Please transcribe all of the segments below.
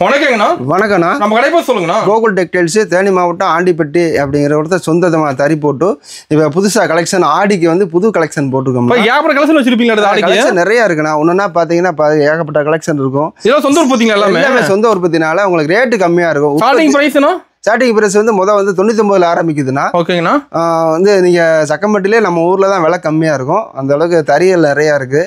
வணக்கங்கண்ணா. வணக்கண்ணா. நம்ம கடை பேர் சொல்லுங்கண்ணா. கோகுல் டெக்டைல்ஸ், தேனி மாவட்டம் ஆண்டிப்பட்டி அப்படிங்கிற ஒருத்தர் சொந்தமாக தறி போட்டு இப்போ புதுசாக கலெக்ஷன் ஆடிக்கு வந்து புது கலெக்ஷன் போட்டுருக்கோம். ஏகப்பட்ட கலெக்ஷன் வச்சிருப்பீங்களா? கலெக்ஷன் நிறைய இருக்குண்ணா. ஒன்றுனா பார்த்தீங்கன்னா ஏகப்பட்ட கலெக்ஷன் இருக்கும். இதெல்லாம் சொந்த உற்பத்திங்க? எல்லாமே சொந்த உற்பத்தினால உங்களுக்கு ரேட்டு கம்மியாக இருக்கும். ஸ்டார்டிங் பிரைஸ்னா ஸ்டார்டிங் பிரைஸ் வந்து வந்து 99 ஆரம்பிக்குதுன்னா, ஓகேங்கண்ணா. வந்து நீங்கள் சக்கம்பட்டிலே நம்ம ஊரில் தான் விலை கம்மியாக இருக்கும். அந்த அளவுக்கு தறிகள் நிறையா இருக்குது.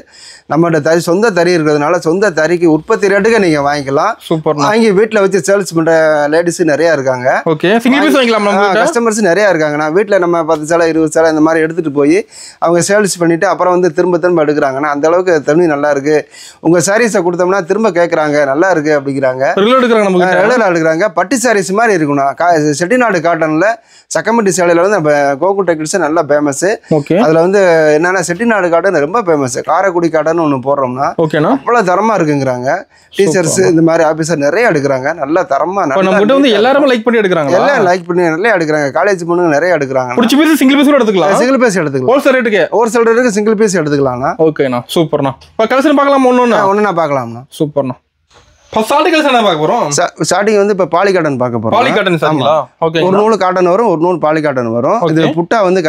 நம்மகிட்ட சொந்த தறி இருக்கிறதுனால சொந்த தறிக்கு உற்பத்தி ரேட்டுக்கு நீங்கள் வாங்கிக்கலாம். சூப்பர். வாங்கி வீட்டில் வச்சு சேல்ஸ் பண்ணுற லேடிஸு நிறையா இருக்காங்க. ஓகே, சிங்கிள் பீஸ் வாங்கிக்கலாம். கஸ்டமர்ஸ் நிறையா இருக்காங்கண்ணா. வீட்டில் நம்ம 10 சேலை 20 சேலை இந்த மாதிரி எடுத்துகிட்டு போய் அவங்க சேல்ஸ் பண்ணிவிட்டு அப்புறம் வந்து திரும்ப எடுக்கிறாங்கண்ணா. அந்த அளவுக்கு துணி நல்லா இருக்குது. உங்கள் சாரீஸை கொடுத்தோம்னா திரும்ப கேட்குறாங்க, நல்லா இருக்குது அப்படிங்கிறாங்க. எடுக்கிறாங்க. பட்டு சாரீஸ் மாதிரி இருக்குண்ணா. செட்டிநாடு காட்டனில் சக்கம்பட்டி சேலையில் வந்து கோகுல் டெக்டைல்ஸ் நல்லா ஃபேமஸ். அதில் வந்து என்னென்னா செட்டிநாடு காட்டன் ரொம்ப ஃபேமஸ். காரைக்குடி காட்டன் ஒன்று போடுறோம்னா அவ்வளோ தரமாக இருக்குங்கிறாங்க. டீச்சர்ஸ் இந்த மாதிரி ஆஃபீஸர் நிறைய எடுக்கிறாங்க. நல்லா தரமாக எல்லாரும் லைக் பண்ணி எடுக்கிறாங்க. எல்லாம் லைக் பண்ணி நிறைய எடுக்கிறாங்க. காலேஜ் பொண்ணுங்க நிறைய எடுக்கிறாங்க. சிங்கிள் பீஸ் எடுத்துக்கலாம். சிங்கிள் பீஸ் எடுத்துக்கலாம். ஹோல்சேல் ரேட்டுக்கு சிங்கிள் பீஸ் எடுத்துக்கலாம்ண்ணா. ஓகேண்ணா, சூப்பர்ண்ணா. இப்போ கலெக்ஷன் பார்க்கலாம். ஒன்று பார்க்கலாம்ண்ணா. சூப்பர்ண்ணா. ஸ்டார்டிங் வந்து இப்போ பாலி காட்டன் பார்க்க போறோம். ஒரு நூல் காட்டன் வரும், ஒரு நூல் பாலி காட்டன் வரும். இது புட்டா வந்து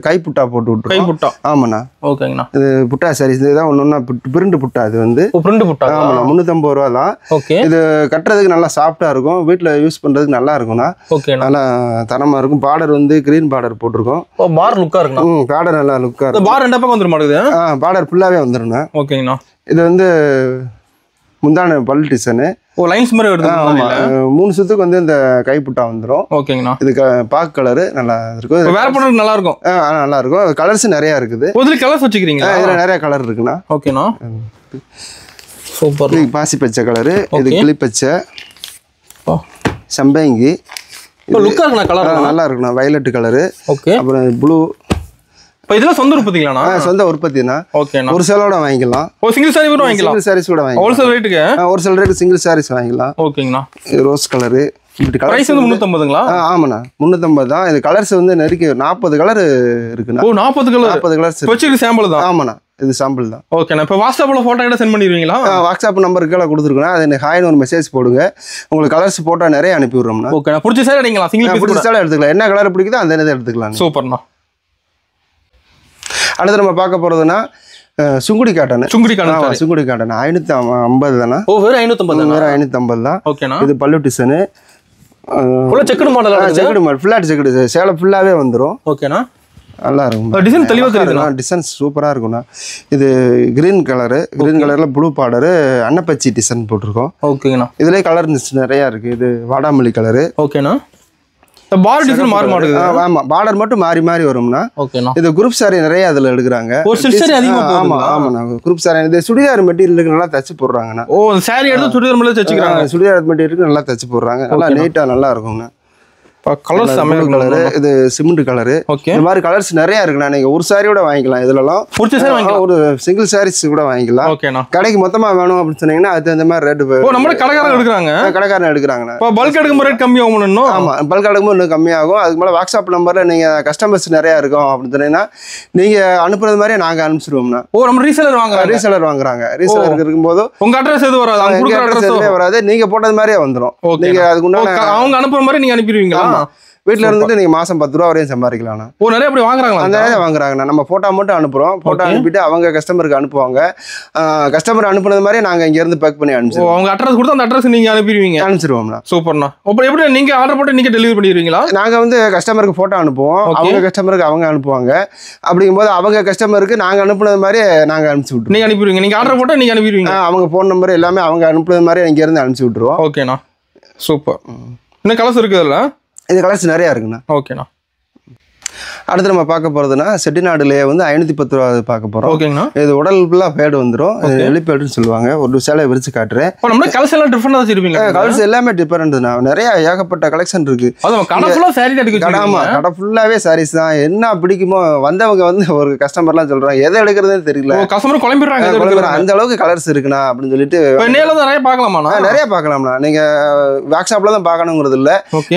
கை புட்டா போட்டு விட்டுருக்கோம். ஆமாண்ணா. ஓகேங்கண்ணா. இது புட்டா சாரீஸ் இதுதான் ஒன்னொன்னா பிரிண்ட் புட்டா. இது வந்து பிரிண்ட் புட்டா. ஆமாண்ணா. 350 ரூபா தான். இது கட்டுறதுக்கு நல்லா சாஃப்டா இருக்கும். வீட்டில் யூஸ் பண்றதுக்கு நல்லா இருக்கும்ண்ணா. நல்லா தரமா இருக்கும். பார்டர் வந்து கிரீன் பார்டர் போட்டிருக்கோம். பார்டர் லுக்கா இருக்குண்ணா. பார்டர் நல்லா லுக்கா இருக்கும். பார்டர் ரெண்டு பக்கம் வந்துட மாட்டேங்குது. பார்டர் ஃபுல்லாவே வந்துருண்ணா. ஓகேங்கண்ணா. இது வந்து முந்தான பல் டிசைனு. லைன்ஸ் மாதிரி வருது. 3 சுத்துக்கு வந்து இந்த கைப்புட்டா வந்துடும். ஓகேங்கண்ணா. இது பாக்கு கலரு நல்லா இருக்கும். வேற பண்ணுறது நல்லா இருக்கும். நல்லா இருக்கும். கலர்ஸ் நிறைய இருக்குது. கலர்ஸ் வச்சுக்கிறீங்களா? இதில் நிறைய கலர் இருக்குண்ணா. ஓகேண்ணா. சூப்பர். இது பாசி பச்சை கலரு, இது கிளிப்பச்சை, சம்பங்கி. நல்லா இருக்குண்ணா. Violet colour. ஓகே. அப்புறம் ப்ளூ. இதெல்லாம் சொந்த உற்பத்திங்களா? சொந்த உற்பத்தினா. ஓகேண்ணா. ஒரு சேலோட வாங்கிக்கலாம். சிங்கிள் சாரி கூட வாங்கிக்கலாம். சிங்கிள் சாரீஸ் கூட வாங்கிக்கலாம். ஹோல்சேல் ரேட்டுக்கு. ஹோல்சேல் ரேட்டுக்கு சிங்கிள் சாரீஸ் வாங்கிக்கலாம். ஓகேங்கண்ணா. இது ரோஸ் கலரு. பிரைஸ் வந்து 350ங்களா? ஆமாண்ணா, 350 தான். இது கலர்ஸ் வந்து நெருக்கி 40 கலர் இருக்குண்ணா. 40 கலர்ஸ் வச்சுக்கு சாம்பிள் தான். ஆமாண்ணா, இது சாம்பிள் தான். ஓகேண்ணா. இப்போ வாட்ஸ்அப்பில் ஃபோட்டோ கிட்ட சென்ட் பண்ணிடுவீங்களா? வாட்ஸ்அப் நம்பருக்கு கீழே கொடுத்துருக்கேன். அது எனக்கு ஹாய்னு ஒரு மெசேஜ் போடுங்க. உங்களுக்கு கலர்ஸ் போட்டோ நிறைய அனுப்பி விடுறோம்ண்ணா. ஓகேண்ணா. பிடிச்ச சார் எடுக்கலாம். சிங்கிள் பிடிச்ச சார் எடுத்துக்கலாம். என்ன கலர் பிடிக்குதோ அந்த இதை எடுத்துக்கலாம். சூப்பர்ண்ணா. அடுத்து நம்ம பார்க்க போறதுன்னா சுங்குடி காட்டன். சுங்குடி காட்டன் 550 தானா? வெறும் 550. வேற 550 தான். ஓகேண்ணா. இது பல்லு design. Checked model. Checked model. Flat checked. சேலை ஃபுல்லாவே வந்துடும். ஓகேண்ணா. நல்லா இருக்கும். டிசைன் தெளிவாக தெரியுதுண்ணா. டிசைன் சூப்பராக இருக்கும்ண்ணா. இது கிரீன் கலரு. கிரீன் கலரில் ப்ளூ பார்டரு, அன்னப்பச்சி டிசைன் போட்டிருக்கோம். ஓகேண்ணா. இதுலேயே கலர் நிறையா இருக்குது. இது வாடாமல்லி கலரு. ஓகேண்ணா. பார்டர் டிசைன் மாறி மாட்டேங்குது. ஆமா, பார்டர் மட்டும் மாறி மாறி வரும்னா. ஓகேண்ணா. இது குரூப் சாரி நிறைய அதுல எடுக்கிறாங்க. ஒரு சில்க் சாரி அதிகமா போகுது. ஆமா ஆமாண்ணா. குரூப் சாரி இது சுடிதார் மெட்டீரியலுக்கு நல்லா தச்சு போடுறாங்கண்ணா. சாரி எடுத்து சுடிதார் மேல தச்சுக்கிறாங்க. சுடிதார் மெட்டீரியலுக்கு நல்லா தச்சு போடுறாங்க. நல்லா நீட்டா நல்லா இருக்கும்ண்ணா. கலர் சமையல் கலரு. இது சிமெண்ட் கலரு. இந்த மாதிரி கலர்ஸ் நிறைய இருக்குண்ணா. நீங்க ஒரு சாரியோட வாங்கிக்கலாம். இதுலலாம் ஒரு சிங்கிள் சாரீஸ் கூட வாங்கிக்கலாம். ஓகேண்ணா. கடைக்கு மொத்தமா வேணும் அப்படின்னு சொன்னீங்கன்னா அது அந்த மாதிரி ரேட். நம்ம கடைக்காரங்க எடுக்கிறாங்க. கடைக்காரங்க எடுக்கிறாங்கண்ணா. பல்க் எடுக்கும்போது ரேட் கம்மி ஆகும். ஆமா, பல்க் எடுக்கும்போது இன்னும் கம்மியாகும். அதுக்கு மேலே வாட்ஸ்அப் நம்பர்ல நீங்க கஸ்டமர்ஸ் நிறைய இருக்கும் அப்படின்னு சொன்னீங்கன்னா நீங்க அனுப்புறது மாதிரியே நாங்க அனுப்பிச்சிருவோம்னா. நம்ம ரீசெலர் வாங்குறாங்க. ரீசெலர் இருக்கும்போது உங்க அட்ரஸ் எது வராது. அவங்க அட்ரஸ் வராது. நீங்க போட்டது மாதிரியே வந்துடும். நீங்க அதுக்கு உண்டான அவங்க அனுப்புற மாதிரி நீங்க அனுப்பிடுவீங்களா? வீட்டில் இருந்துட்டு நீங்கள் மாதம் 10 ரூபா வரையும் சம்பாதிக்கலாம். நிறைய அப்படி வாங்குறாங்களா? நிறைய வாங்குறாங்கண்ணா. நம்ம ஃபோட்டோ மட்டும் அனுப்புகிறோம். ஃபோட்டோ அனுப்பிட்டு அவங்க கஸ்டமருக்கு அனுப்புவாங்க. கஸ்டமர் அனுப்புனது மாதிரி நாங்கள் இங்கேருந்து பேக் பண்ணி அனுப்பிச்சிடுவோம். அவங்க அட்ரஸ் கொடுத்து அந்த அட்ரஸ் நீங்கள் அனுப்பிச்சிருவோம்ண்ணா. சூப்பர்ண்ணா. அப்புறம் எப்படி நீங்கள் ஆர்டர் போட்டு நீங்கள் டெலிவரி பண்ணிடுவீங்களா? நாங்கள் வந்து கஸ்டமருக்கு ஃபோட்டோ அனுப்புவோம். அவங்க கஸ்டமருக்கு அவங்க அனுப்புவாங்க. அப்படிங்கும்போது அவங்க கஸ்டமருக்கு நாங்கள் அனுப்புனது மாதிரி நாங்கள் அனுப்பிச்சி விட்டுருவோம். நீங்கள் அனுப்பிடுவீங்க. நீங்கள் ஆர்டர் போட்டு நீங்கள் அனுப்பிடுவீங்க. அவங்க ஃபோன் நம்பர் எல்லாமே அவங்க அனுப்புனது மாதிரி இங்கேருந்து அனுப்பிச்சி விட்டுருவோம். ஓகேண்ணா. சூப்பர். இன்னும் கலர்ஸ் இருக்குதுல்ல? இது கலர்ஸ் நிறையா இருக்குண்ணா. ஓகேண்ணா. அடுத்து நம்ம பார்க்க போறதுன்னா செட்டிநாடுலேயே வந்து 510 ரூபா பார்க்க போறோம். ஓகேங்கண்ணா. இது உடல் ஃபுல்லாக பேடு வந்துடும். எலிபேடுன்னு சொல்லுவாங்க. ஒரு சேலை விரிச்சு காட்டுறேன். கலர்ஸ் எல்லாம் டிஃபரெண்டாக வச்சிருப்பீங்க. கலர்ஸ் எல்லாமே டிஃபரெண்ட்னா நிறைய ஏகப்பட்ட கலெக்ஷன் இருக்கு. கடை ஃபுல்லாவே சாரீஸ் தான். என்ன பிடிக்குமோ வந்தவங்க வந்து ஒரு கஸ்டமர்லாம் சொல்றாங்க எதை எடுக்கிறதுன்னு தெரியல. கஸ்டமர் குழம்பிடுறாங்க. அந்த அளவுக்கு கலர்ஸ் இருக்குண்ணா அப்படின்னு சொல்லிட்டு நிறைய பார்க்கலாமா? நிறைய பார்க்கலாம்ண்ணா. நீங்க வாட்ஸ்அப்ல தான் பார்க்கணுங்கிறது இல்ல.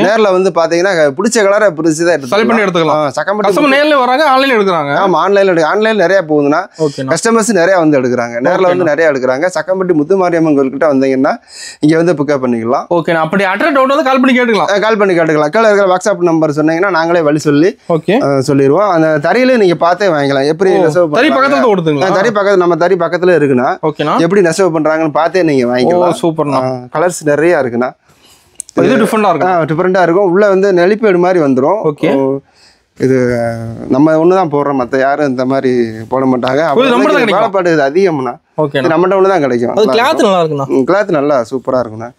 நேரில் வந்து பாத்தீங்கன்னா பிடிச்ச கலரை பிடிச்சதான் எடுத்துக்கலாம். சக்கம்பட்டி கஸ்டமர் நேர்ல வராங்க, ஆன்லைன்ல எடுக்கறாங்க. ஆமா, ஆன்லைன்ல நிறைய போகுதுன்னா ஓகேண்ணா. கஸ்டமர்ஸ் நிறைய வந்து எடுக்கிறாங்க, நேரில் வந்து நிறைய எடுக்கிறாங்க. சக்கம்பட்டி முத்துமாரியம்மன் கோயில்கிட்ட வந்தீங்கன்னா இங்க வந்து பிக்கப் பண்ணிக்கலாம். ஓகேண்ணா. அப்படி அட்ரஸ் டவுட் வந்து கால் பண்ணி கேட்டுக்கலாம். கால் பண்ணி கேட்டுக்கலாம். கீழே இருக்கிற வாட்ஸ்அப் நம்பர் சொன்னீங்கன்னா நாங்களே வழி சொல்லி ஓகே சொல்லிடுவோம். அந்த தறியில நீங்க பார்த்தே வாங்கிக்கலாம். எப்படி நெசவு தறி பக்கத்துல கொடுத்துங்களா? தறி பக்கத்துல, நம்ம தறி பக்கத்துல இருக்குன்னா ஓகேண்ணா. எப்படி நெசவு பண்றாங்கன்னு பார்த்தே நீங்க வாங்கிக்கலாம். சூப்பர்ண்ணா. கலர்ஸ் நிறைய இருக்குண்ணா. இது டிஃபரெண்டா இருக்கும். டிஃபரெண்டா இருக்கும். உள்ள வந்து நெளிப்பேடு மாதிரி வந்துடும். ஓகே. இது நம்ம ஒண்ணுதான் போடுறோம், மற்ற யாரும் இந்த மாதிரி போட மாட்டாங்க. வேலைப்பாடு இது அதிகம்னா நம்மகிட்ட ஒன்று தான் கிடைக்கும். கிளாத் நல்லா இருக்குண்ணா. கிளாத் நல்லா சூப்பரா இருக்குண்ணா.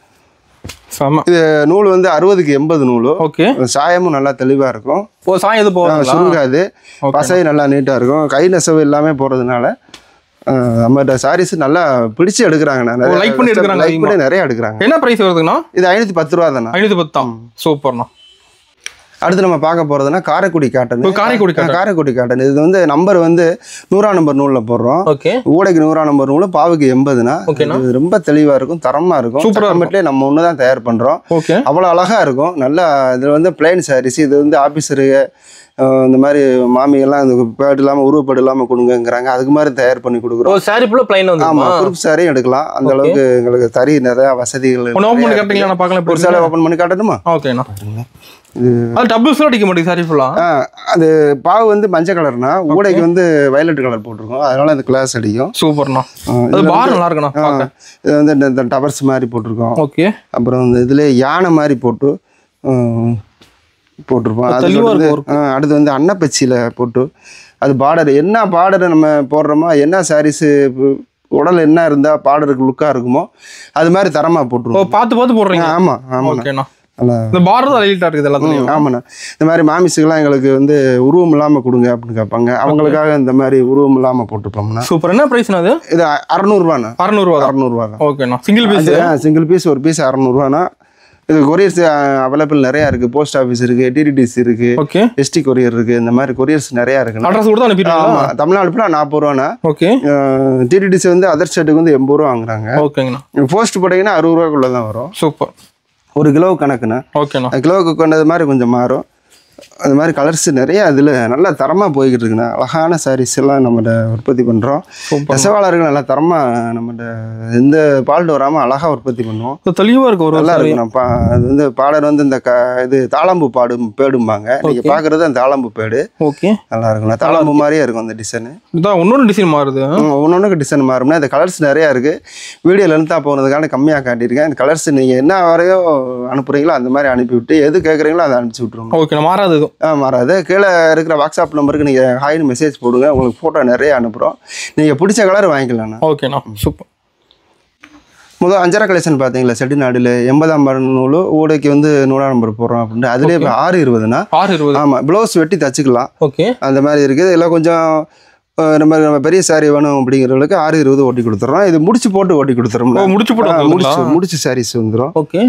செம. இது நூல் வந்து 60க்கு 80 நூல். ஓகே. சாயமும் நல்லா தெளிவா இருக்கும். சாயம் எது போகாது, சுருங்காது. பசை நல்லா நீட்டா இருக்கும். கை நெசவு எல்லாமே போறதுனால நம்மகிட்ட சாரீஸ் நல்லா பிடிச்சு எடுக்கிறாங்கண்ணா. லைக் பண்ணி எடுக்கிறாங்க. லைக் பண்ணி நிறைய எடுக்கிறாங்க. என்ன பிரைஸ் வருதுண்ணா? இது 510 ரூபா தானே. 510 தான். சூப்பர்ண்ணா. அடுத்து நம்ம பார்க்க போறதுன்னா காரைக்குடி காட்டன். காரைக்குடி காட்டன் இது வந்து நம்பர் வந்து 100ஆம் நம்பர் நூல்ல போடுறோம். ஓகே. ஊடைக்கு 100ஆம் நம்பர் நூல், பாவுக்கு 80னா. இது ரொம்ப தெளிவா இருக்கும், தரமா இருக்கும். சூப்பரா நம்ம ஒண்ணுதான் தயார் பண்றோம். ஓகே. அவ்வளவு அழகா இருக்கும். நல்லா இதுல வந்து பிளைன் சாரீஸ். இது வந்து ஆபீசருக்கு இந்த மாதிரி மாமிகள்லாம் இந்த பேடு இல்லாம உருவப்பேடு இல்லாம கொடுங்கிறாங்க, அதுக்கு மாதிரி தயார் பண்ணி கொடுக்குறோம். சாரி ஃபுல்லா பிளைன் வந்து. ஆமா, குரூப் சாரியும் எடுக்கலாம். அந்த அளவுக்கு எங்களுக்கு தறி நிறைய வசதிகள். ஓபன் பண்ணி காட்டுறீங்களா? நான் பார்க்கலாம். ஒரு சாரி ஓபன் பண்ணி காட்டணுமா? ஓகேண்ணா. அது டபுள்ஸ்ல அடிக்க மாட்டேங்குது சாரி ஃபுல்லா. அது பாவு வந்து மஞ்சள் கலர்னா, ஊடைக்கு வந்து வயலட் கலர் போட்டிருக்கோம், அதனால அந்த கிளாஸ் அடிக்கும். சூப்பர்ண்ணா. அது பார் நல்லா இருக்குண்ணா. இது வந்து இந்த டவர்ஸ் மாதிரி போட்டிருக்கோம். ஓகே. அப்புறம் இந்த இதுல யானை மாதிரி போட்டிருப்போம். அது வந்து அடுத்து வந்து அன்னப்பச்சியில போட்டு அது பார்டர், என்ன பார்டரை நம்ம போடுறோமோ, என்ன சாரீஸ் உடல் என்ன இருந்தா பார்டருக்கு லுக்கா இருக்குமோ அது மாதிரி தரமா போட்டுருவோம். பார்த்து போடுறீங்க. ஆமா ஆமா. இந்த பார்டர் ஹைலைட்டா இருக்குது எல்லாத்துலயும். ஆமாண்ணா. இந்த மாதிரி மாமிஸுக்கெல்லாம் எங்களுக்கு வந்து உருவம் இல்லாம கொடுங்க அப்படின்னு கேட்பாங்க. அவங்களுக்காக இந்த மாதிரி உருவம் இல்லாம போட்டுப்போம்னா. சூப்பர். என்ன பிரைஸ்னா அது? இது 600 ரூபாண்ணா. 600 ரூபா. ஓகேண்ணா. சிங்கிள் பீஸ் ஒரு பீஸ் 600 ரூபாண்ணா. இது கொரியர்ஸ் அவைலபிள் நிறைய இருக்கு. போஸ்ட் ஆஃபீஸ் இருக்கு, டிடிடிசி இருக்கு, எஸ்டி கொரியர் இருக்கு. இந்த மாதிரி கொரியர்ஸ் நிறைய இருக்கு. அட்ரஸ் கூட அனுப்பிடுவாங்க. ஆமா, தமிழ்நாடு ஃபுல்லா 40 ரூபாண்ணா. ஓகே. டிடிடிசி வந்து அதர் ஸ்டேட்டுக்கு வந்து 80 ரூபா வாங்குறாங்க. ஓகேங்கண்ணா. போஸ்ட் போட்டீங்கன்னா 60 ரூபாய்க்குள்ள தான் வரும். சூப்பர். ஒரு கிலோ கணக்குண்ணா. ஓகேண்ணா. கிலோவுக்கு கொண்டது மாதிரி கொஞ்சம் மாறும். அது மாதிரி கலர்ஸ் நிறைய அதில் நல்லா தரமாக போய்கிட்டு இருக்குண்ணா. அழகான சாரீஸ் எல்லாம் நம்மகிட்ட உற்பத்தி பண்ணுறோம். நெசவாளர்கள் நல்லா தரமாக நம்மகிட்ட எந்த பால்ட் வராமல் அழகாக உற்பத்தி பண்ணுவோம். தெளிவாக இருக்கும், ஒரு நல்லா இருக்குண்ணா. அது வந்து பாடர் வந்து இந்த இது தாளம்பு பேடும்பாங்க. நீங்கள் பார்க்குறது அந்த தாளம்பு பேடு. ஓகே. நல்லா இருக்குண்ணா. தாளம்பு மாதிரியே இருக்கும் அந்த டிசைனு. ஒன்னொன்று டிசைன் மாறுது. ஒன்னொன்றுக்கு டிசைன் மாறும்னா இந்த கலர்ஸ் நிறையா இருக்குது. வீடியோ லென்த்தாக போனதுக்கான கம்மியாக காட்டியிருக்கேன். இந்த கலர்ஸ் நீங்கள் என்ன வரையோ அனுப்புகிறீங்களோ அந்த மாதிரி அனுப்பிவிட்டு எது கேட்குறீங்களோ அதை அனுப்பிச்சி விட்ருவோம். ஓகே. மாறாது. மாறாது. கீழே இருக்கிற வாட்ஸ்அப் நம்பருக்கு நீங்கள் ஹாய்னு மெசேஜ் போடுங்க, உங்களுக்கு ஃபோட்டோ நிறைய அனுப்புகிறோம். நீங்கள் பிடிச்ச கலர் வாங்கிக்கலாம்ண்ணா. ஓகேண்ணா. சூப்பர். முதல் 5 கலெக்ஷன் பார்த்தீங்களா? செட்டிநாடுல 80ஆம் நூல், ஊடைக்கு வந்து 100ஆம் நம்பர் போடுறோம் அப்படின்ட்டு. அதுலேயே இப்போ 620னா. 620. ஆமாம், ப்ளவுஸ் வெட்டி தச்சுக்கலாம். ஓகே. அந்த மாதிரி இருக்குது. இல்லை கொஞ்சம் நம்ம பெரிய சாரி வேணும் அப்படிங்கிறவங்களுக்கு 620 ஓட்டி கொடுத்துட்றோம். இது முடிச்சு போட்டு ஓட்டி கொடுத்துறோம். முடிச்சு சாரீஸ் வந்துடும். ஓகே.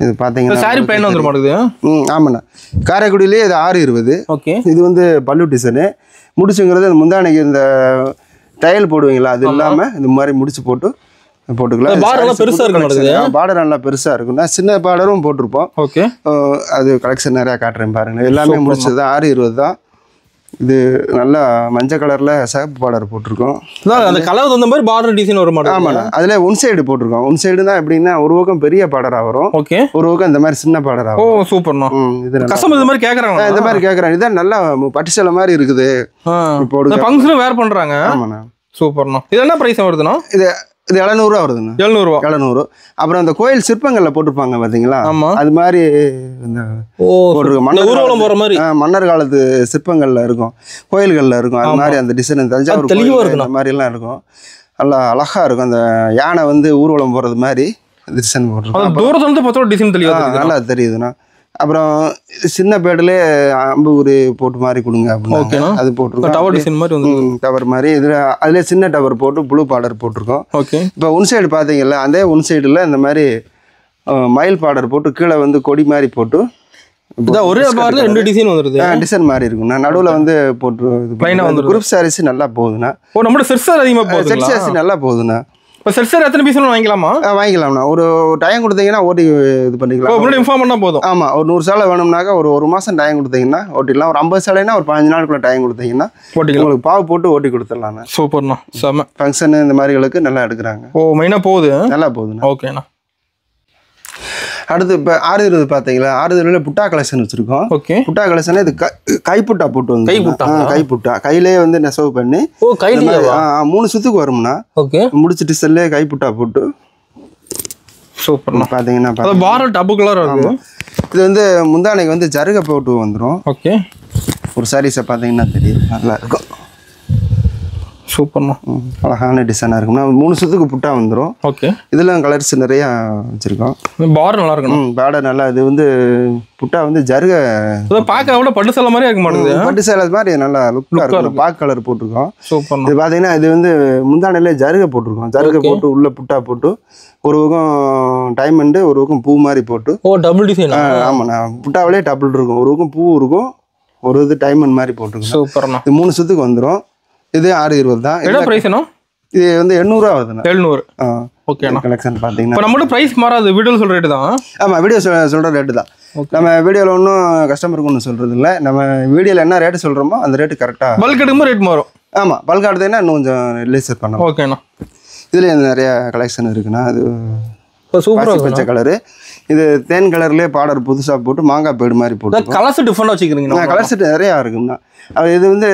இது பார்த்தீங்கன்னா சாரி பிளைன் வந்துட மாட்டேங்குது. ஆமாண்ணா. காரைக்குடியிலே இது 620. ஓகே. இது வந்து பல்லு டிசைனு. முடிச்சுங்கிறது முந்தானைக்கு இந்த டைல் போடுவீங்களா, அது இல்லாமல் இந்த மாதிரி முடிச்சு போட்டுக்கலாம். பார்டர் நல்லா பெருசாக இருக்குண்ணா. சின்ன பார்டரும் போட்டிருப்போம். ஓகே. அது கலெக்ஷன் நிறையா காட்டுறேன் பாருங்க. எல்லாமே முடிச்சது தான். 620 தான். இது நல்லா மஞ்சள் கலர்ல சிவப்பு பார்டர் போட்டிருக்கோம். அந்த கலர் தகுந்த மாதிரி பார்டர் டிசைன் வர மாட்டேங்குது. ஆமாண்ணா. அதுல ஒன் சைடு போட்டிருக்கோம். ஒன் சைடுனா எப்படின்னா ஒரு பக்கம் பெரிய பார்டரா வரும். ஓகே. ஒரு பக்கம் இந்த மாதிரி சின்ன பார்டரா வரும். ஓ சூப்பர்ண்ணா. இது கஸ்டமர் இந்த மாதிரி கேக்குறாங்க. இந்த மாதிரி கேக்குறாங்க. இதான் நல்லா பட்டு சேலை மாதிரி இருக்குது. போடுங்க. ஃபங்க்ஷன் வேர் பண்றாங்க. ஆமாண்ணா. சூப்பர்ண்ணா. இது என்ன பிரைஸ் வருதுண்ணா? இது 700 ரூபா வருதுண்ணா. 700. அப்புறம் அந்த கோயில் சிற்பங்கள்ல போட்டிருப்பாங்க பாத்தீங்களா, அது மாதிரி ஊர்வலம் போற மாதிரி மன்னர் காலத்து சிற்பங்கள்ல இருக்கும், கோயில்கள்ல இருக்கும். அது மாதிரி அந்த டிசைன் தஞ்சாவூர் அந்த மாதிரி எல்லாம் இருக்கும். நல்லா அழகா இருக்கும். அந்த யானை வந்து ஊர்வலம் போறது மாதிரி டிசைன் போட்டிருக்கோம். தூரத்துல இருந்து பார்த்தா டிசைன் தெளிவா நல்லா தெரியுதுண்ணா. அப்புறம் சின்ன பேடுல அம்பு ஒரு போட்டு மாதிரி கொடுங்க அப்படின்னு அது போட்டிருக்கோம். டவர் டிசைன் மாதிரி வந்து டவர் மாதிரி இதுல அதுல சின்ன டவர் போட்டு ப்ளூ பார்டர் போட்டிருக்கோம். ஓகே. இப்போ ஒன் சைடு பாத்தீங்கல்ல, அதே ஒன் சைடுல இந்த மாதிரி மயில் பார்டர் போட்டு கீழே வந்து கொடி மாதிரி போட்டு ஒரே பார்டர்ல ரெண்டு டிசைன் வந்துருது. டிசைன் மாதிரி இருக்கும். நடுவுல வந்து போட்டு குரூப் சாரீஸ் நல்லா போகுதுண்ணா. ஓ நம்ம செட் சாரி அதிகமா போகுது. செட் சாரீஸ் நல்லா போகுதுண்ணா. இப்போ செட் சார் எத்தனை பீஸ் வாங்கிக்கலாமா? வாங்கிக்கலாம்ண்ணா. ஒரு டைம் கொடுத்தீங்கன்னா ஓட்டி இது பண்ணிக்கலாம். முன்னாடி இன்ஃபார்ம் பண்ணால் போதும். ஆமாம், ஒரு 100 சேலை வேணும்னாக்கா ஒரு மாதம் டைம் கொடுத்தீங்கன்னா ஓட்டிடலாம். ஒரு 50 சேலைனா ஒரு 15 நாளுக்குள்ள டைம் கொடுத்தீங்கன்னா உங்களுக்கு பாவு போட்டு ஓட்டி கொடுத்துடலாண்ணா. சூப்பர்ண்ணா, செம்ம. ஃபங்க்ஷனு இந்த மாதிரிகளுக்கு நல்லா எடுக்கிறாங்க. ஓ, மெயினாக போகுது, நல்லா போகுதுண்ணா. ஓகேண்ணா. அடுத்து இப்போ 620 பார்த்தீங்களா, 620 புட்டா கலெக்ஷன் வச்சிருக்கோம். ஓகே, புட்டா கலெக்ஷன் இது கைப்புட்டா போட்டு வந்து கைப்புட்டா கையிலே வந்து நெசவு பண்ணி 3 சுத்துக்கு வரும்னா. ஓகே, முடிச்சுட்டு செல்லே கைப்புட்டா போட்டு சூப்பர்ண்ணா. பார்த்தீங்கன்னா பாரல் டபு கலர் இருக்கும். இது வந்து முந்தானைக்கு வந்து ஜருகை போட்டு வந்துடும். ஓகே, ஒரு சாரீஸை பார்த்தீங்கன்னா தெரியும், நல்லா இருக்கும். சூப்பர்ண்ணா, அழகான டிசைனாக இருக்கும்னா 3 சுத்துக்கு புட்டா வந்துடும். ஓகே, இதில் கலர்ஸ் நிறையா வச்சுருக்கோம். பார்டர் நல்லா இருக்கணும். பார்டர் நல்லா, இது வந்து புட்டா வந்து ஜருகை பார்க்க கூட பட்டு சேலை மாதிரி இருக்க மாட்டேங்குது. பட்டு சேலை மாதிரி நல்லா லுக்காக இருக்கும். பாக் கலர் போட்டிருக்கோம். சூப்பர். இது பார்த்தீங்கன்னா இது வந்து முந்தானையிலே ஜருகை போட்டிருக்கோம். ஜருகை போட்டு உள்ள புட்டா போட்டு ஒரு பக்கம் டைமண்டு ஒரு பக்கம் பூ மாதிரி போட்டு. ஓ, டபுள் டிசைன். ஆமாண்ணா, புட்டாவிலே டபுள் இருக்கும். ஒரு பக்கம் பூ இருக்கும், ஒரு இது டைமண்ட் மாதிரி போட்டிருக்கோம். சூப்பர்ண்ணா. இது 3 சுத்துக்கு வந்துடும். இது 620 தான். என்ன பிரைஸ்னா? இது வந்து 800 வருதுண்ணா. 700. ஓகேண்ணா. கலெக்ஷன் பார்த்தீங்கன்னா இப்போ நம்மளோட பிரைஸ் மாறாது, வீடியோ சொல்கிற ரேட்டு தான். ஆமாம், வீடியோ சொல்கிற ரேட்டு தான். நம்ம வீடியோவில் ஒன்றும் கஸ்டமருக்கு ஒன்றும் சொல்கிறது இல்லை. நம்ம வீடியோவில் என்ன ரேட்டு சொல்கிறோமோ அந்த ரேட்டு கரெக்டாக. பல்க் எடுக்கும்போது ரேட் மாறும். ஆமாம், பல்க் எடுத்தீங்கன்னா இன்னும் கொஞ்சம் ரிலீஸ் பண்ணலாம். ஓகேண்ணா. இதில் நிறையா கலெக்ஷன் இருக்குண்ணா. அது சூப்பர் பச்சை கலரு. இது தேன் கலர்லேயே பார்டர் புதுசாக போட்டு மாங்காய் பேடு மாதிரி போட்டு கலர்ஸ் டிஃப்ரெண்டாக வச்சுக்கிறீங்க. கலர் செட் நிறையா இருக்குங்கண்ணா. இது வந்து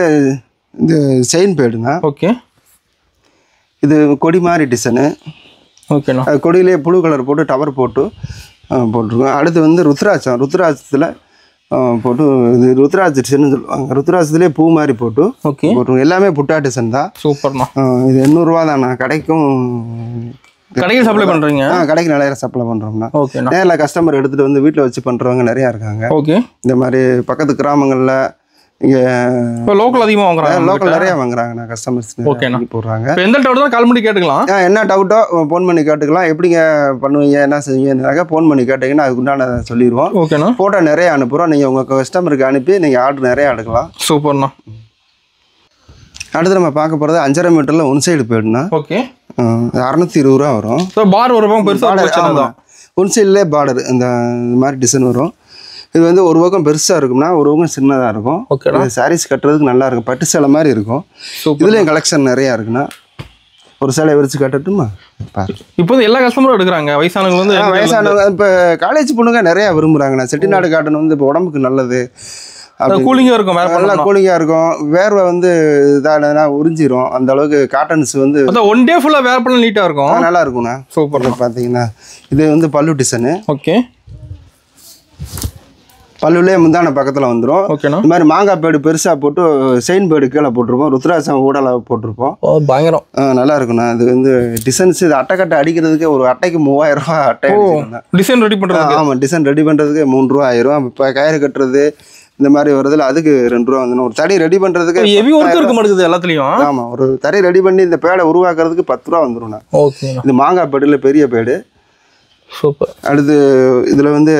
இந்த செயின் பேடுண்ணா. ஓகே, இது கொடி மாதிரி டிசைனு. ஓகேண்ணா. கொடியிலே புழு கலர் போட்டு டவர் போட்டு போட்டிருக்கோம். அடுத்து வந்து ருத்ராட்சம். ருத்ராட்சத்தில் போட்டு இது ருத்ராட்ச டிசைன்னு சொல்லுவாங்க. ருத்ராட்சத்துலேயே பூ மாதிரி போட்டு போட்டுருவோம். எல்லாமே புட்டா டிசைன் தான். சூப்பர்ண்ணா. இது 800 தாண்ணா. கடைக்கு சப்ளை பண்ணுறீங்க? கடைக்கு நிறைய சப்ளை பண்ணுறோம்னா. ஓகே, நேரில் கஸ்டமர் எடுத்துகிட்டு வந்து வீட்டில் வச்சு பண்ணுறவங்க நிறையா இருக்காங்க. ஓகே, இந்த மாதிரி பக்கத்து கிராமங்களில் இங்கே இப்போ லோக்கல் அதிகமாக வாங்குறாங்க. லோக்கல் நிறையா வாங்குறாங்கண்ணா கஸ்டமர்ஸ். ஓகேண்ணா. போடுறாங்க. எந்த டவுட் தான் கால் பண்ணி கேட்டுக்கலாம். என்ன டவுட்டோ ஃபோன் பண்ணி கேட்டுக்கலாம். எப்படிங்க பண்ணுவீங்க, என்ன செய்வீங்கன்னாக்கா ஃபோன் பண்ணி கேட்டிங்கன்னா அதுக்குண்டான சொல்லிடுவோம். ஓகேண்ணா. ஃபோட்டோ நிறைய அனுப்புகிறோம். நீங்கள் உங்கள் கஸ்டமருக்கு அனுப்பி நீங்கள் ஆர்டர் நிறையா எடுக்கலாம். சூப்பர்ண்ணா. அடுத்து நம்ம பார்க்க போகிறது 5.5 மீட்டரில் ஒன் சைடு போய்டுண்ணா. ஓகே, 620 வரும். பார் ஒரு பக்கம் பெருசாக ஒன் சைட்லேயே பார்டர் இந்த மாதிரி டிசைன் வரும். இது வந்து ஒரு பக்கம் பெருசாக இருக்கும்னா ஒரு பக்கம் சின்னதாக இருக்கும். ஓகே, சாரீஸ் கட்டுறதுக்கு நல்லா இருக்கும். பட்டு சேலை மாதிரி இருக்கும். இதுலேயும் கலெக்ஷன் நிறையா இருக்குண்ணா. ஒரு சேலை விரிச்சு கட்டட்டுமா? இப்போ எல்லா கஸ்டமரும் எடுக்கிறாங்க. வயசானவங்க வந்து வயசானவங்க இப்போ காலேஜ் பொண்ணுங்க நிறையா விரும்புகிறாங்கண்ணா. செட்டிநாடு காட்டன் வந்து இப்போ உடம்புக்கு நல்லது. கூலிங்காக இருக்கும், நல்லா கூலிங்காக இருக்கும். வேர்வை வந்து இதானா உறிஞ்சிரும். அந்த அளவுக்கு காட்டன்ஸ் வந்து ஒன் டே ஃபுல்லாக வேர் பண்ண நீட்டாக இருக்கும். நல்லா இருக்கும்ண்ணா. சூப்பர். பார்த்தீங்கன்னா இது வந்து பல்லு டிசைனு. ஓகே, பல்லுலே முந்தான பக்கத்தில் வந்துடும். ஓகேண்ணா. இந்த மாதிரி மாங்காய் பேடு பெருசாக போட்டு செயின் பேடு கீழே போட்டிருப்போம். ருத்ராட்சம் ஊடலை போட்டிருப்போம். பயங்கரம் நல்லா இருக்குண்ணா. இது வந்து டிசைன்ஸ் இது அட்டைக்கட்டை அடிக்கிறதுக்கு ஒரு அட்டைக்கு 3000 ரூபா அட்டை டிசைன் ரெடி பண்ணுறது. ஆமாம், டிசைன் ரெடி பண்ணுறதுக்கு 3 ரூபா ஆயிரும். இப்போ கயிறு கட்டுறது இந்த மாதிரி வருதுல அதுக்கு 2 ரூபா வந்துடும். ஒரு தறி ரெடி பண்ணுறதுக்கு ஹெவி ஒர்க் இருக்க மாட்டேங்குது எல்லாத்துலேயும். ஆமாம், ஒரு தறி ரெடி பண்ணி இந்த பேடை உருவாக்குறதுக்கு 10 ரூபா வந்துடும்ண்ணா. ஓகே, இது மாங்காய் பேடில் பெரிய பேடு. சூப்பர். அடுத்து இதில் வந்து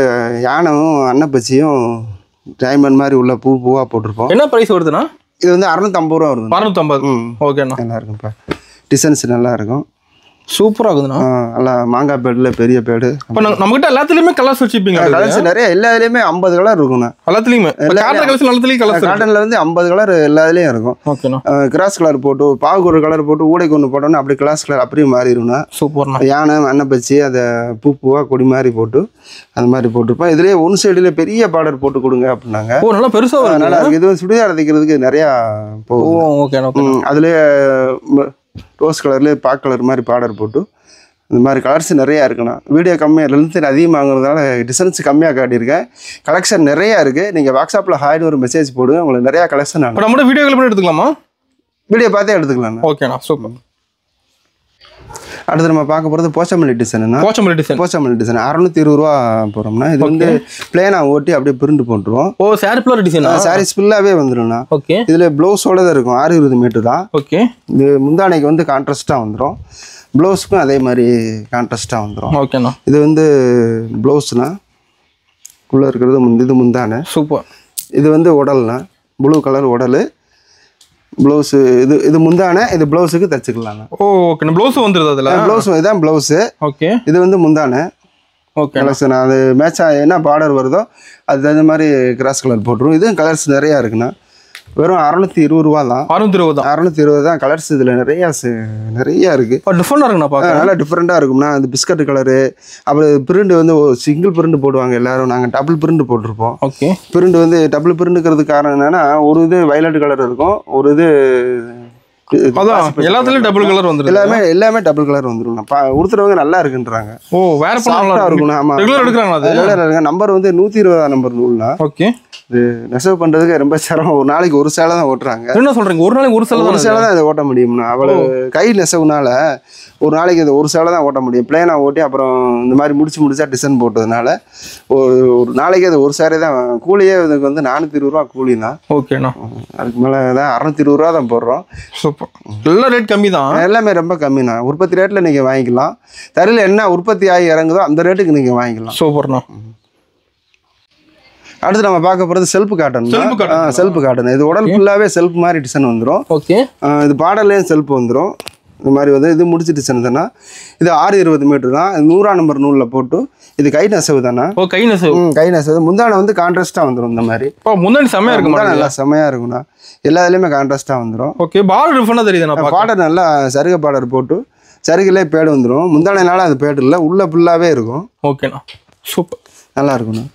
யானையும் அன்னப்பச்சியும் டைமண்ட் மாதிரி உள்ள பூவாக போட்டிருப்போம். என்ன ப்ரைஸ் வருதுண்ணா? இது வந்து 650 ரூபா வருது. 650. ஓகேண்ணா. நல்லா இருக்கும்ப்பா. டிசைன்ஸ் நல்லா இருக்கும். சூப்பராக இருக்குதுண்ணா. நல்லா மாங்காய் பேடில் பெரிய பேடு. இப்போ நம்மகிட்ட எல்லாத்துலேயுமே கலர்ஸ் வச்சுப்பீங்க. கலர்ஸ் நிறைய எல்லா இதுலேயுமே 50 கலர் இருக்குண்ணா. எல்லாத்துலேயுமே காட்டனில் வந்து 50 கலர் எல்லா இதுலேயும் இருக்கும். ஓகேண்ணா. கிராஸ் கலர் போட்டு பாவுக்கு ஒரு கலர் போட்டு ஊடைக்கு ஒன்று போட்டோன்னா அப்படி கிளாஸ் கலர் அப்படியே மாறிடும்ண்ணா. சூப்பர்ண்ணா. யானை அன்னப்பச்சி அதை பூவாக கொடி மாதிரி போட்டு அந்த மாதிரி போட்டிருப்போம். இதுலேயே ஒன் சைடுல பெரிய பார்டர் போட்டு கொடுங்க அப்படின்னாங்க. ஓ, நல்லா பெருசாக நல்லா இருக்குது. இது சுடிதார் தைக்கிறதுக்கு நிறையா போகும். ஓகே, அதுலேயே ரோஸ் கலர்லேயே பாக் கலர் மாதிரி பார்டர் போட்டு இந்த மாதிரி கலர்ஸ் நிறையா இருக்குண்ணா. வீடியோ கம்மியாக லென்த் அதிகமாகிறதுனால டிசைன்ஸ் கம்மியாக காட்டியிருக்கேன். கலெக்ஷன் நிறையா இருக்குது. நீங்கள் வாட்ஸ்அப்பில் ஹாய்னு ஒரு மெசேஜ் போடுங்க. உங்களுக்கு நிறையா கலெக்ஷன் ஆகும். நம்ம வீடியோ கால் பண்ணி எடுத்துக்கலாமா? வீடியோ பார்த்தே எடுத்துக்கலாம். ஓகேண்ணா, சூப்பர். அடுத்து நம்ம பார்க்க போகிறது போச்சமல்லி டிசைனுண்ணா. போச்சமல்லி டிசைன் 620 ரூபா போகிறோம்னா இது வந்து பிளேனாக ஓட்டி அப்படியே பிரிண்ட் போட்டுருவோம். ஓ, சாரி ஃபுல்லாக டிசைன். சாரீஸ் ஃபுல்லாகவே வந்துடும்ண்ணா. ஓகே, இதில் ப்ளவுஸோட தான் இருக்கும். 620 மீட்டர் தான். ஓகே, இது முந்தானைக்கு வந்து கான்ட்ராஸ்ட்டாக வந்துடும். ப்ளவுஸுக்கும் அதே மாதிரி கான்ட்ராஸ்ட்டாக வந்துடும். ஓகேண்ணா. இது வந்து ப்ளவுஸ்னா உள்ளே இருக்கிறது இது முந்தானை. சூப்பர். இது வந்து உடல்னா ப்ளூ கலர் உடல். ப்ளவுஸ் இது முந்தானை, இது ப்ளவுஸுக்கு தச்சுக்கலாம். ஓ ஓகே, ப்ளவுஸ் வந்துருது அதில். ப்ளவுஸ் இதான் ப்ளவுஸு. ஓகே, இது வந்து முந்தானை. ஓகே கலர்ஸ் அது மேட்சாக என்ன பார்டர் வருதோ அது தகுந்த மாதிரி கிராஸ் கலர் போட்டுரும். இதுவும் கலர்ஸ் நிறையா இருக்குண்ணா. வெறும் 620 ரூபா தான். 620 தான் கலர்ஸ். இதில் நிறையா இருக்குது. டிஃப்ரெண்டாக இருக்குண்ணா, பார்க்க நல்லா டிஃப்ரெண்ட்டாக இருக்கும்ண்ணா. அது பிஸ்கட் கலரு, அப்புறம் பிரிண்ட் வந்து சிங்கிள் பிரிண்ட் போடுவாங்க எல்லாரும். நாங்கள் டபுள் பிரிண்ட் போட்டிருப்போம். ஓகே, பிரிண்ட் வந்து டபுள் பிரிண்ட்டுக்கிறதுக்கு காரணம் என்னென்னா, ஒரு இது வயலட் கலர் இருக்கும், ஒரு இது எல்லாத்துலயும் டபுள் கலர் வந்துரும். எல்லாமே டபுள் கலர் வந்துரும். உடுத்துறவங்க நல்லா இருக்குன்றாங்க. ஓ, வேற பண்ணா இருக்கும். ஆமா, ரெகுலர் எடுக்கறாங்க. அது ரெகுலர் நம்பர் வந்து 120 நம்பர் நூல்னா. ஓகே, இது நெசவு பண்றதுக்கு ரொம்ப சிரமம். ஒரு நாளைக்கு ஒரு சேலை தான் ஓட்டுறாங்க. என்ன சொல்றீங்க? ஒரு நாளைக்கு ஒரு சேலை தான் இதை ஓட்ட முடியும்னா. அவ்வளவு கை நெசவுனால ஒரு நாளைக்கு இது ஒரு சேலை தான் ஓட்ட முடியும். பிளேனா ஓட்டி அப்புறம் இந்த மாதிரி முடிச்சா டிசைன் போட்டதுனால ஒரு நாளைக்கு அது ஒரு சேலை தான். கூலியே இதுக்கு வந்து 420 ரூபா கூலி தான். ஓகேண்ணா, அதுக்கு மேலே தான் 620 ரூபா தான் போடுறோம். சூப்பர். எல்லாம் ரேட் கம்மி தான். எல்லாமே ரொம்ப கம்மி தான். உற்பத்தி ரேட்டில் நீங்கள் வாங்கிக்கலாம். தரையில் என்ன உற்பத்தி ஆகி இறங்குதோ அந்த ரேட்டுக்கு நீங்கள் வாங்கிக்கலாம். சூப்பர்ண்ணா. அடுத்து நம்ம பார்க்க போகிறது செல்ஃப் காட்டன். செல்ஃப் காட்டன் இது உடல் ஃபுல்லாகவே செல்ஃப் மாதிரி டிசைன் வந்துடும். ஓகே, இது பார்டர்லேயும் செல்ஃப் வந்துடும். இந்த மாதிரி வந்து இது முடிச்சு டிசைன் தானே. இது 620 மீட்டர் தான். 100 நம்பர் நூலில் போட்டு இது கை நெசவு தானே. ஓ, கை நெசவு. முந்தானை வந்து கான்ட்ராஸ்ட்டாக வந்துடும். இந்த மாதிரி முந்தானி செம்மையாக இருக்கும். நல்லா செம்மையாக இருக்கும்ண்ணா. எல்லா இதுலேயுமே கான்ட்ராஸ்ட்டாக வந்துடும். ஓகே, பார்டர் டிஃபரெண்டாக தெரியுதுண்ணா. பார்டர் நல்லா சருக பார்டர் போட்டு சருகிலே பேடு வந்துடும். முந்தானைனால அது பேடு இல்லை, உள்ள ஃபுல்லாகவே இருக்கும். ஓகேண்ணா, சூப்பர். நல்லா இருக்குண்ணா.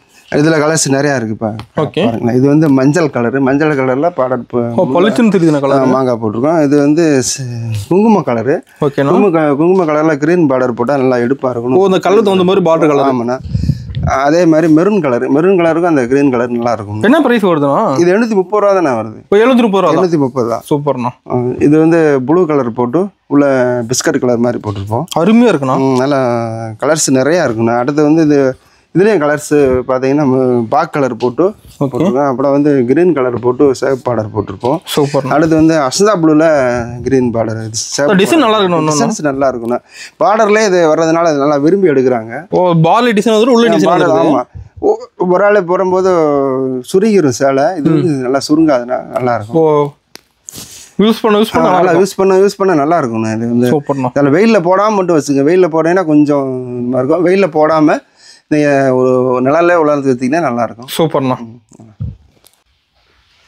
இதில் கலர்ஸ் நிறையா இருக்குப்பா. ஓகே, இது வந்து மஞ்சள் கலரு. மஞ்சள் கலரில் பார்டர் பளிச்சுன்னு தெரியுதுண்ணா கலர். மாங்காய் போட்டிருக்கோம். இது வந்து குங்கும கலரு. ஓகேண்ணா, குங்கும கலரில் க்ரீன் பார்டர் போட்டால் நல்லா எடுப்பாக இருக்கும். ஓ, இந்த கலர் தகுந்த மாதிரி பார்டர் கலர். ஆமாண்ணா. அதே மாதிரி மெரூன் கலருக்கும் அந்த கிரீன் கலர் நல்லா இருக்கும். என்ன பிரைஸ் வருதுண்ணா? இது 730 ரூபா தானே வருது. 730 ரூபா. 730 தான். சூப்பர்ண்ணா. இது வந்து ப்ளூ கலர் போட்டு உள்ள பிஸ்கட் கலர் மாதிரி போட்டிருப்போம். அருமையாக இருக்குண்ணா. நல்லா கலர்ஸ் நிறையா இருக்குண்ணா. அடுத்து வந்து இதுலேயும் கலர்ஸ் பார்த்தீங்கன்னா பாக் கலர் போட்டு போட்டிருக்கோம். அப்புறம் வந்து கிரீன் கலர் போட்டு சேவ் பார்டர் போட்டிருப்போம். சூப்பர். அடுத்து வந்து அசந்தா ப்ளூவில் கிரீன் பார்டர். டிசைன் நல்லா இருக்கணும். டிசைன்ஸ் நல்லா இருக்குண்ணா. பார்டர்லேயே இது வர்றதுனால அது நல்லா விரும்பி எடுக்கிறாங்க. ஓ, பால் டிசைன் வந்து உள்ள டிசைன். ஆமாம், ஒரு ஆள் போடும்போது சுருங்கிடும் சேலை. இது வந்து நல்லா சுருங்காதுண்ணா, நல்லா இருக்கும். ஓ, யூஸ் பண்ண நல்லா இருக்கும்ண்ணா. இது வந்து அதில் வெயிலில் போடாமல் மட்டும் வச்சுங்க. வெயிலில் போட்டீங்கன்னா கொஞ்சம் இருக்கும். வெயிலில் போடாமல் நீங்கள் ஒரு நிழல்ல உலர்த்து வச்சிங்கன்னா நல்லாயிருக்கும். சூப்பர்ண்ணா.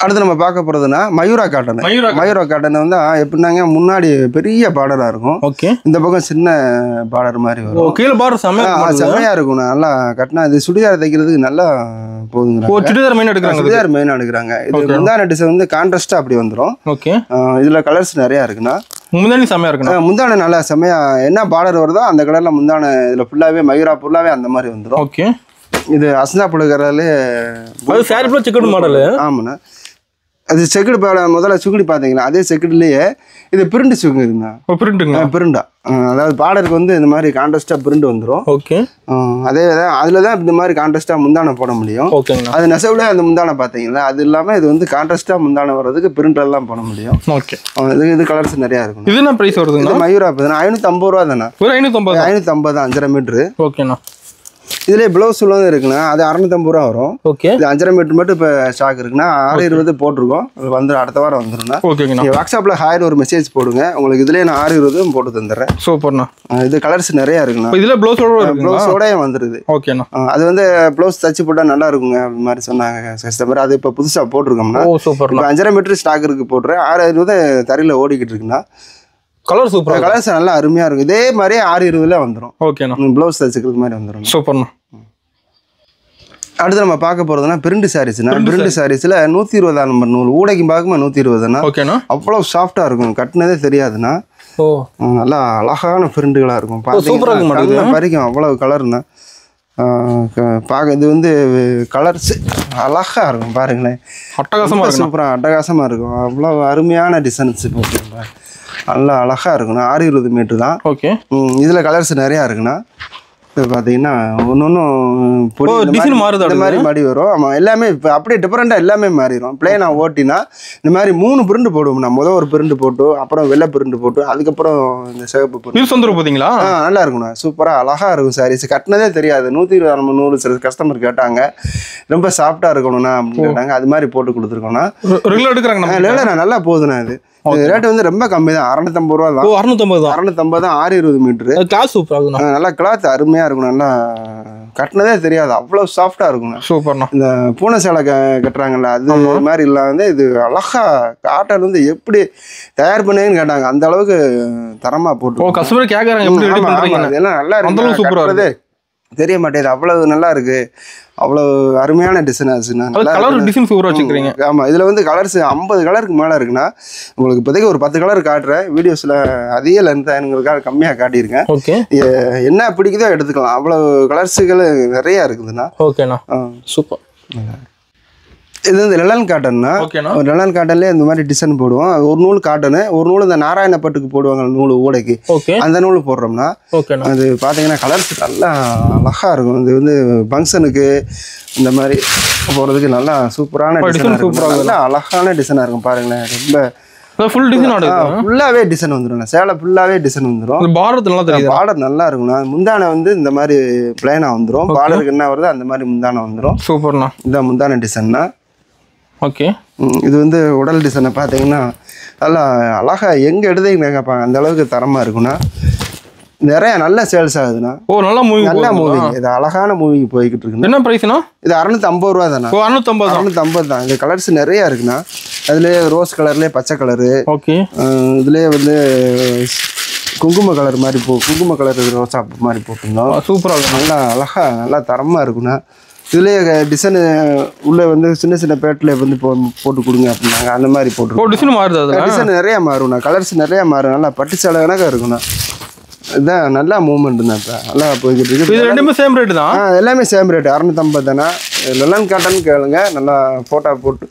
அடுத்து நம்ம பார்க்க போகிறதுனா மயூரா காட்டன். மயூரா காட்டன் வந்து எப்படின்னாங்க, முன்னாடி பெரிய பார்டராக இருக்கும். ஓகே, இந்த பக்கம் சின்ன பார்டர் மாதிரி வரும். கீழே பார்டர் செம்மையாக இருக்கும். நல்லா கட்டினா இது சுடிதார் தைக்கிறதுக்கு நல்லா போதுங்க. சுடிதார் மெயின் எடுக்கிறாங்க. இது முந்தான டிசைன் வந்து கான்ட்ராஸ்டாக அப்படி வந்துடும். ஓகே, இதில் கலர்ஸ் நிறையா இருக்குண்ணா. முந்தானி செம்மையாக இருக்குண்ணா. முந்தானை நல்லா செம்மையாக என்ன பார்டர் வருதோ அந்த கலரில் முந்தானை இதில் ஃபுல்லாகவே மயூரா ஃபுல்லாகவே அந்த மாதிரி வந்துடும். ஓகே, இது அசந்தா புழுக்கறதுலே சாரி ஃபுல்லாக செக்குடு மாடல். ஆமாண்ணா. அது செக்குடு முதல்ல சுக்குடி பார்த்தீங்கன்னா அதே செக்குடுலேயே இது பிரிண்ட் சுக்குதுண்ணா. பிரிண்டா, அதாவது பார்டருக்கு வந்து இந்த மாதிரி கான்ட்ராஸ்டாக பிரிண்ட் வந்துடும். ஓகே, அதே அதில் தான் இந்த மாதிரி கான்ட்ராஸ்டாக முந்தானை போட முடியும். அது நெசவுல அந்த முந்தானை பார்த்தீங்களா, அது இல்லாமல் இது வந்து கான்ட்ராஸ்டாக முந்தானை வர்றதுக்கு பிரிண்டெல்லாம் போட முடியும். ஓகே, இது கலர்ஸ் நிறையா இருக்கும். இது என்ன ப்ரைஸ் வருதுங்க? மயூரா 550 ரூபா தானே. 550 5.5 மீட்ரு. ஓகேண்ணா. இதுலேயே ப்ளவுஸ் உள்ளதும் இருக்குண்ணா. அது 650 ரூபா வரும். ஓகே, இது 5.5 மீட்டர் மட்டும் இப்போ ஸ்டாக் இருக்குண்ணா. 620 போட்டிருக்கோம். வந்து அடுத்த வாரம் வந்துடும்ண்ணா. ஓகேங்கண்ணா. நீங்கள் வாட்ஸ்அப்பில் ஹாய்னு ஒரு மெசேஜ் போடுங்க. உங்களுக்கு இதுலேயே நான் 620 போட்டு தந்துடுறேன். சூப்பர்ண்ணா. இது கலர்ஸ் நிறையா இருக்குண்ணா. இதில் ப்ளவுஸோடய வந்துடுது. ஓகேண்ணா. அது வந்து ப்ளவுஸ் தச்சு போட்டால் நல்லா இருக்குங்க அப்படி மாதிரி சொன்னாங்க கஸ்டமர். அது இப்போ புதுசாக போட்டிருக்கோம்னா. சூப்பர். இப்போ 5.5 மீட்டர் ஸ்டாக் இருக்குது போட்டுறேன். 620 தரையில் ஓடிக்கிட்டு இருக்குண்ணா. Colour super. கலர்ஸ் நல்லா அருமையாக இருக்கும். இதே மாதிரி 620 வந்துடும். ஓகேண்ணா. ப்ளவுஸ் தச்சுக்கிறது மாதிரி வந்துடும். சூப்பர்ண்ணா. அடுத்து நம்ம பார்க்க போகிறதுனா பிரிண்ட் சாரீஸ்னா. பிரிண்ட் சாரீஸில் 120 நம்பர் நூல் ஊடைக்கு பார்க்குமா 120. ஓகேண்ணா. அவ்வளோ சாஃப்டாக இருக்கும். கட்டினதே தெரியாதுண்ணா. நல்லா அழகான பிரிண்டுகளாக இருக்கும். பறிக்கும் அவ்வளோ கலர்னா. பார்க்க இது வந்து கலர்ஸ் அழகாக இருக்கும். பாருங்களேன், அட்டகாசமாக இருக்கும். அவ்வளோ அருமையான டிசைன்ஸ் போட்டுருப்பேன். நல்லா அழகாக இருக்குண்ணா. 620 மீட்டர் தான். ஓகே, இதில் கலர்ஸ் நிறையா இருக்குண்ணா. இது பார்த்தீங்கன்னா ஒன்னொன்னும் டிசைன் மாறுது இந்த மாதிரி மாடி வரும். ஆமாம், எல்லாமே இப்போ அப்படியே டிஃப்ரெண்ட்டாக எல்லாமே மாறிடும். பிளேனாக ஓட்டினா இந்த மாதிரி 3 பிரிண்ட் போடுவோம்னா, முதல் ஒரு பிரிண்ட் போட்டு, அப்புறம் வெள்ளை பிரிண்ட் போட்டு, அதுக்கப்புறம் இந்த சிவப்பு பிரிண்ட் வந்துடும் பார்த்தீங்களா. நல்லா இருக்குண்ணா, சூப்பராக அழகாக இருக்கும் சாரீஸ். கட்டினதே தெரியாது. 120 நூறு சில கஸ்டமர் கேட்டாங்க, ரொம்ப சாஃப்டாக இருக்கணும்ண்ணா அப்படின்னு கேட்டாங்க. அது மாதிரி போட்டு கொடுத்துருக்கோண்ணா. ரெகுலர் எடுக்கிறாங்க. ரெகுலர் நல்லா போகுதுண்ணா. இது ரேட் வந்து ரொம்ப கம்மி தான், 650 ரூபா தான். 650 தான், 620 மீட்டரு. கிளாஸ் சூப்பராக நல்லா கிளாத் அருமையாக இருக்கும். நல்லா கட்டினதே தெரியாது, அவ்வளோ சாஃப்டாக இருக்கும். சூப்பர்ண்ணா. இந்த பூனை சேலை கட்டுறாங்கல்ல, அது மாதிரி இல்லாமல் இது அழகா காட்டன் வந்து எப்படி தயார் பண்ணேன்னு கேட்டாங்க. அந்த அளவுக்கு தரமாக போட்டு கஸ்டமர் கேட்குறாங்க. இதெல்லாம் நல்லா இருக்கு, சூப்பராக தெரிய மாட்டேது. அவ்வளவு நல்லா இருக்கு, அவ்வளவு அருமையான டிசைன் ஆச்சுண்ணா. ஆமாம், இதில் வந்து கலர்ஸ் 50 கலருக்கு மேலே இருக்குண்ணா. உங்களுக்கு இப்போதைக்கு ஒரு 10 கலர் காட்டுறேன். வீடியோஸில் அதிக லென்த்தாக கம்மியாக காட்டியிருக்கேன். என்ன பிடிக்குதோ எடுத்துக்கலாம். அவ்வளவு கலர்ஸுகள் நிறையா இருக்குதுண்ணா. ஓகேண்ணா, சூப்பர். இது வந்து லெலன் காட்டன்னா, லெலன் காட்டன்லேயே இந்த மாதிரி டிசைன் போடுவோம். ஒரு நூல் காட்டனு, ஒரு நூல் இந்த நாராயணப்பட்டுக்கு போடுவாங்க நூல் ஊடைக்கு, அந்த நூல் போடுறோம்னா அது பார்த்தீங்கன்னா கலர்ஸ் நல்லா அழகாக இருக்கும். இது வந்து ஃபங்க்ஷனுக்கு இந்த மாதிரி போடுறதுக்கு நல்லா சூப்பரான டிசைன், நல்லா அழகான டிசைனாக இருக்கும். பாருங்களேன், ரொம்ப ஃபுல்லாகவே டிசைன் வந்துடும். சேலை ஃபுல்லாகவே டிசைன் வந்துடும். பார்டர் நல்லா இருக்கும்ண்ணா. முந்தானை வந்து இந்த மாதிரி பிளைனாக வந்துடும். பார்டருக்கு என்ன வருதோ அந்த மாதிரி முந்தானை வந்துடும். சூப்பர்ண்ணா. இந்த முந்தானை டிசைன்னா. ஓகே, இது வந்து உடல் டிசைனை பார்த்தீங்கன்னா நல்லா அழகாக எங்கே எடுத்தீங்கன்னு கேட்பாங்க, அந்த அளவுக்கு தரமாக இருக்குண்ணா. நிறைய நல்ல சேல்ஸ் ஆகுதுண்ணா. நல்ல மூவிங். இது அழகான மூவிங் போய்கிட்டு இருக்குண்ணா. என்ன ப்ரைஸ்ண்ணா? இது 650 ரூபா தானே. 650 தான். இந்த கலர்ஸ் நிறையா இருக்குண்ணா. அதுலேயே ரோஸ் கலர்லேயே பச்சை கலரு, இதுலேயே வந்து குங்கும கலர் மாதிரி குங்கும கலர் ரோசா மாதிரி போட்டிருந்தோம். சூப்பராக நல்லா அழகாக நல்லா தரமாக இருக்குண்ணா. இதுலேயே டிசைனு உள்ளே வந்து சின்ன சின்ன பேட்டில் வந்து போட்டு கொடுங்க அப்படின்னாங்க. அந்த மாதிரி போட்டு டிசைன் நிறையா மாறும்ண்ணா. கலர்ஸ் நிறையா மாறும். நல்லா பட்டு சேலை கணக்காக இருக்குண்ணா. இதுதான் நல்லா மூவ்மெண்ட் தான். இப்போ நல்லா போய்கிட்டு இருக்கு. இது ரெண்டுமே சேம் ரேட்டு தான். எல்லாமே சேம் ரேட்டு, 650 தானே. லெலன் காட்டன் கேளுங்க, நல்லா ஃபோட்டோ போட்டு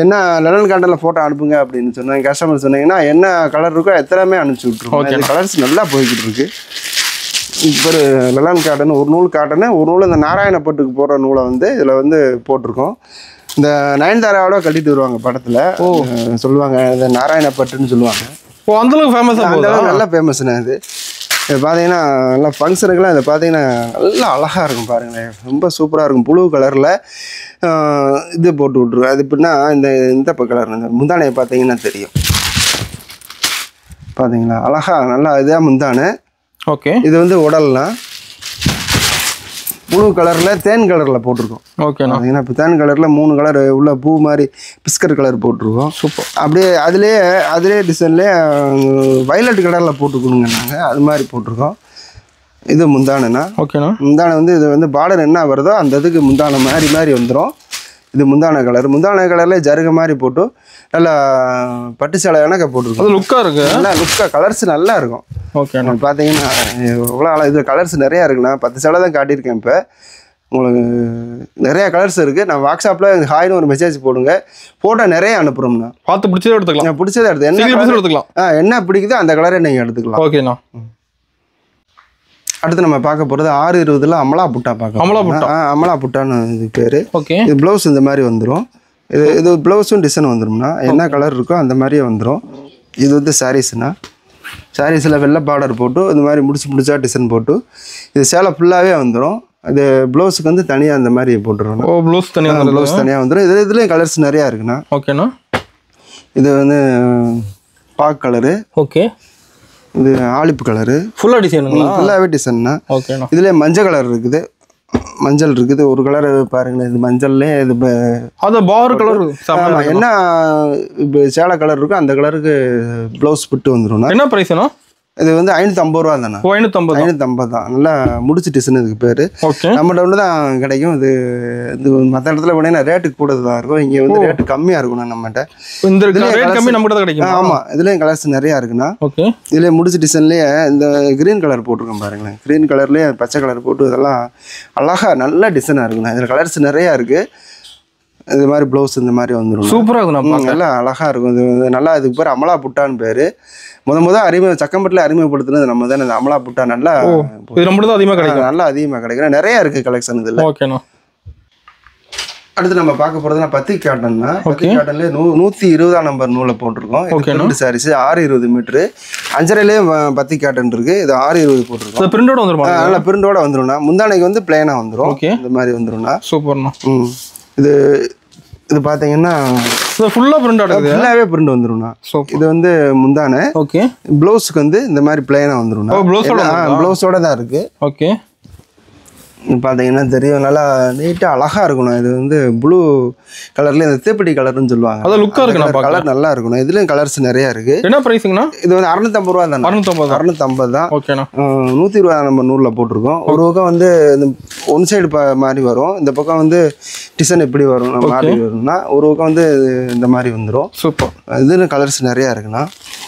என்ன லெலன் காட்டனில் ஃபோட்டோ அனுப்புங்க அப்படின்னு சொன்னாங்க. கஸ்டமர் சொன்னீங்கன்னா என்ன கலர் இருக்கோ எத்தனையுமே அனுப்பிச்சி விட்ருவோம். கலர்ஸ் நல்லா போய்கிட்டு இருக்கு. இப்போ ஒரு லெலன் காட்டன், ஒரு நூல் காட்டனு, ஒரு நூல் இந்த நாராயணப்பட்டுக்கு போடுற நூலை வந்து இதில் வந்து போட்டிருக்கோம். இந்த நயன்தாராவோட கட்டிட்டு வருவாங்க படத்தில், சொல்லுவாங்க இந்த நாராயணப்பட்டுன்னு சொல்லுவாங்க. அந்தளவுக்கு ஃபேமஸாக, அந்தளவுக்கு நல்லா ஃபேமஸ்ண்ணா. இது பார்த்தீங்கன்னா நல்லா ஃபங்க்ஷனுக்குலாம் இதை பார்த்தீங்கன்னா நல்லா அழகாக இருக்கும். பாருங்களேன், ரொம்ப சூப்பராக இருக்கும். ப்ளூ கலரில் இது போட்டு விட்ருவேன். அது எப்படின்னா இந்த கலர் இந்த முந்தானையை பார்த்தீங்கன்னா தெரியும். பார்த்தீங்களா அழகாக நல்லா இதாக முந்தானை. ஓகே, இது வந்து உடல்னா ப்ளூ கலரில் தேன் கலரில் போட்டிருக்கோம். ஓகே, பார்த்தீங்கன்னா இப்போ தேன் கலரில் 3 கலர் உள்ள பூ மாதிரி பிஸ்கட் கலர் போட்டிருக்கோம். சூப்பர். அப்படியே அதிலே டிசைன்லேயே வயலட் கலரில் போட்டு கொடுங்க. நாங்கள் அது மாதிரி போட்டிருக்கோம். இது முந்தானைண்ணா. ஓகேண்ணா. முந்தானை வந்து இது வந்து பார்டர் என்ன வருதோ அந்த இதுக்கு முந்தானை மாதிரி வந்துடும். இது முந்தானை கலரில் ஜருக மாதிரி போட்டு நல்லா பட்டு சேலை கணக்க போட்டுருக்கோம். லுக்காக இருக்குது, நல்லா லுக்காக கலர்ஸ் நல்லா இருக்கும். ஓகே, பார்த்தீங்கன்னா எவ்வளோ இது கலர்ஸ் நிறையா இருக்குண்ணா. 10 சேலை தான் காட்டியிருக்கேன். இப்போ உங்களுக்கு நிறையா கலர்ஸ் இருக்குது. நான் வாட்ஸ்அப்பில் ஹாய்னு ஒரு மெசேஜ் போடுங்க, ஃபோட்டோ நிறைய அனுப்புகிறோம்ண்ணா. பார்த்து பிடிச்சதை எடுத்துக்கலாம். பிடிச்சதை எடுத்துக்கலாம். என்ன பிடிக்குதோ அந்த கலரை நீங்கள் எடுத்துக்கலாம். ஓகேண்ணா. அடுத்து நம்ம பார்க்க போகிறது 620 அமலா புட்டா பார்க்கலாம். அமலா புட்டான்னு இது பேர். ஓகே, இது ப்ளவுஸ் இந்த மாதிரி வந்துடும். இது ப்ளவுஸும் டிசைன் வந்துடும்னா என்ன கலர் இருக்கோ அந்த மாதிரியே வந்துடும். இது வந்து சாரீஸ்னா, சாரீஸில் வெள்ளை பார்டர் போட்டு இந்த மாதிரி முடிச்சா டிசைன் போட்டு இது சேலை ஃபுல்லாகவே வந்துடும். அது ப்ளவுஸுக்கு வந்து தனியாக அந்த மாதிரி போட்டுருவோம். ப்ளவுஸ் தனியாக வந்துடும். இதுலேயும் கலர்ஸ் நிறையா இருக்குண்ணா. ஓகேண்ணா. இது வந்து பாக் கலரு. ஓகே, இது ஆலிப்பு கலரு. ஃபுல்லாக ஃபுல்லாகவே டிசைன்னா. ஓகேண்ணா. இதுலேயே மஞ்சள் கலர் இருக்குது, மஞ்சள் இருக்குது. ஒரு கலர் பாருங்களேன், இது மஞ்சள்லேயே இது பார் கலர். என்ன இப்போ சேலை கலர் இருக்கோ அந்த கலருக்கு ப்ளவுஸ் பிட்டு வந்துடும். என்ன ப்ரைஸ்னா? இது வந்து 550 ரூபா தானே. 550 தான். நல்லா முடிச்சு டிசைன் இதுக்கு பேர். நம்மகிட்ட ஒன்று தான் கிடைக்கும். இது மற்ற இடத்துல போனீங்கன்னா ரேட்டு கூட தான் இருக்கும். இங்கே வந்து ரேட்டு கம்மியாக இருக்கும் நம்மகிட்ட. ஆமாம், இதுலேயும் கலர்ஸ் நிறையா இருக்குண்ணா. இதுலேயே முடிச்சு டிசைன்லேயே இந்த க்ரீன் கலர் போட்டிருக்கோம் பாருங்களேன். க்ரீன் கலர்லேயே பச்சை கலர் போட்டு இதெல்லாம் அழகாக நல்ல டிசைனாக இருக்குண்ணா. இதில் கலர்ஸ் நிறையா இருக்குது. இது மாதிரி ப்ளவுஸ் இந்த மாதிரி வந்துடும். சூப்பராக இருக்கும். நல்லா அழகாக இருக்கும். இது நல்லா இதுக்கு பேர் அமலா புட்டான்னு பேர். சக்கம்பட்டில் அறிமுகப்படுத்துனது நம்ம தானே. அமலா புட்டா நல்லா இது நம்ம தான் அதிகமாக கிடைக்கும். நல்லா அதிகமாக கிடைக்கும். நிறைய இருக்குது கலெக்ஷன் இதில். ஓகேண்ணா. அடுத்து நம்ம பார்க்க போகிறதுனா பத்தி காட்டன்னா, பத்தி காட்டன்லேயே 120 நம்பர் நூலை போட்டிருக்கோம். Print saris 620 metre. 5.5லேயே பத்தி காட்டன் இருக்குது. இது 620 போட்டிருக்கோம். பிரிண்டோட வந்துடும். நல்லா பிரிண்டோட வந்துடும்ண்ணா. முந்தானைக்கு வந்து பிளேனாக வந்துடும். இந்த மாதிரி வந்துடும்ண்ணா. சூப்பர்ண்ணா. இது இது பார்த்தீங்கன்னா ஃபுல்லாக பிரிண்டோட ஃபுல்லாகவே பிரிண்ட் வந்துடும்ண்ணா. இது வந்து முந்தானை. ஓகே. ப்ளவுஸுக்கு வந்து இந்த மாதிரி பிளேனாக வந்துடும்ண்ணா. ப்ளவுஸோட தான் இருக்குது. ஓகே. பார்த்தீங்கன்னா தெரியும். நல்லா நீட்டாக அழகாக இருக்கணும். இது வந்து ப்ளூ கலர்ல இந்த தேப்பட்டி கலர்னு சொல்லுவாங்க. அது லுக்காக இருக்கணும். கலர் நல்லா இருக்கணும். இதுலேயும் கலர்ஸ் நிறையா இருக்குது. என்ன ப்ரைஸுங்கண்ணா? இது வந்து 650 ரூபா தான். 650 தான். ஓகேண்ணா. 120 நம்ம நூலில் போட்டிருக்கோம். ஒரு பக்கம் வந்து இந்த ஒன் சைடு மாதிரி வரும். இந்த பக்கம் வந்து டிசைன் எப்படி வரும் மாறி வரும்னா, ஒரு பக்கம் வந்து இந்த மாதிரி வந்துடும். சூப்பர். இதுன்னு கலர்ஸ் நிறையா இருக்குண்ணா.